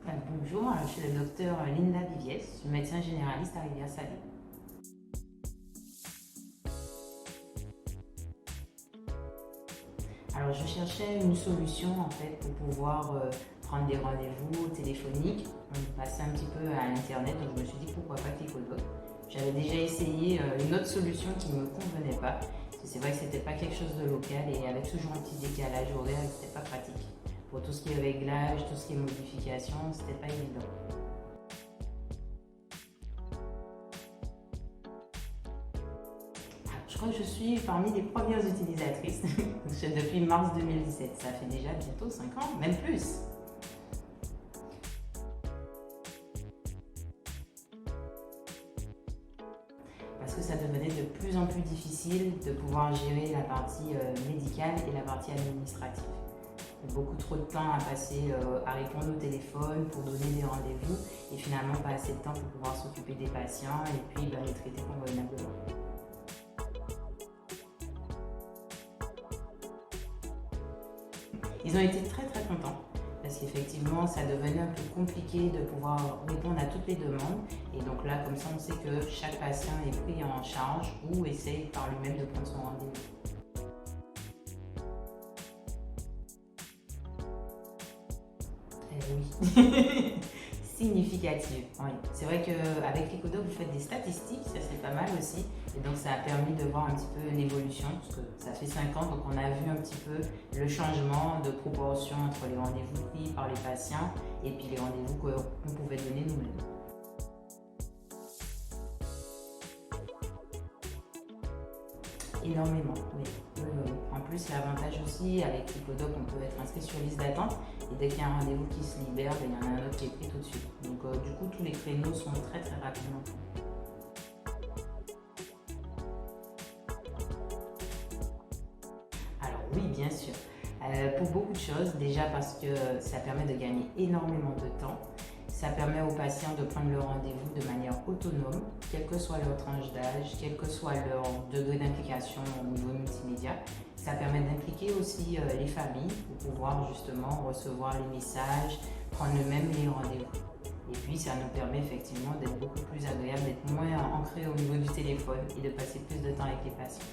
Bonjour, je suis la docteure Linda Viviès, je suis médecin généraliste à Rivière-Salée. Alors je cherchais une solution en fait pour pouvoir prendre des rendez-vous téléphoniques. On passait un petit peu à internet, donc je me suis dit pourquoi pas Clicodoc. J'avais déjà essayé une autre solution qui ne me convenait pas. C'est vrai que c'était pas quelque chose de local et avec toujours un petit décalage horaire, c'était pas pratique. Pour tout ce qui est réglage, tout ce qui est modification, c'était pas évident. Je crois que je suis parmi les premières utilisatrices depuis mars 2017. Ça fait déjà bientôt 5 ans, même plus. Parce que ça devenait de plus en plus difficile de pouvoir gérer la partie médicale et la partie administrative. Beaucoup trop de temps à passer à répondre au téléphone pour donner des rendez-vous et finalement pas assez de temps pour pouvoir s'occuper des patients et puis les traiter convenablement. Ils ont été très contents parce qu'effectivement ça devenait un peu compliqué de pouvoir répondre à toutes les demandes et donc là comme ça on sait que chaque patient est pris en charge ou essaye par lui-même de prendre son rendez-vous. Oui, significative. Oui. C'est vrai qu'avec Clicodoc, vous faites des statistiques, ça c'est pas mal aussi. Et donc ça a permis de voir un petit peu l'évolution, parce que ça fait 5 ans, donc on a vu un petit peu le changement de proportion entre les rendez-vous pris par les patients et puis les rendez-vous qu'on pouvait donner nous-mêmes. Énormément, oui. En plus, l'avantage aussi, avec Clicodoc, on peut être inscrit sur liste d'attente et dès qu'il y a un rendez-vous qui se libère, il y en a un autre qui est pris tout de suite. Donc du coup, tous les créneaux sont très rapidement. Alors oui, bien sûr. Pour beaucoup de choses, déjà parce que ça permet de gagner énormément de temps. Ça permet aux patients de prendre leur rendez-vous de manière autonome, quelle que soit leur tranche d'âge, quel que soit leur degré d'implication au niveau multimédia. Ça permet d'impliquer aussi les familles pour pouvoir justement recevoir les messages, prendre eux-mêmes les rendez-vous. Et puis ça nous permet effectivement d'être beaucoup plus agréable, d'être moins ancré au niveau du téléphone et de passer plus de temps avec les patients.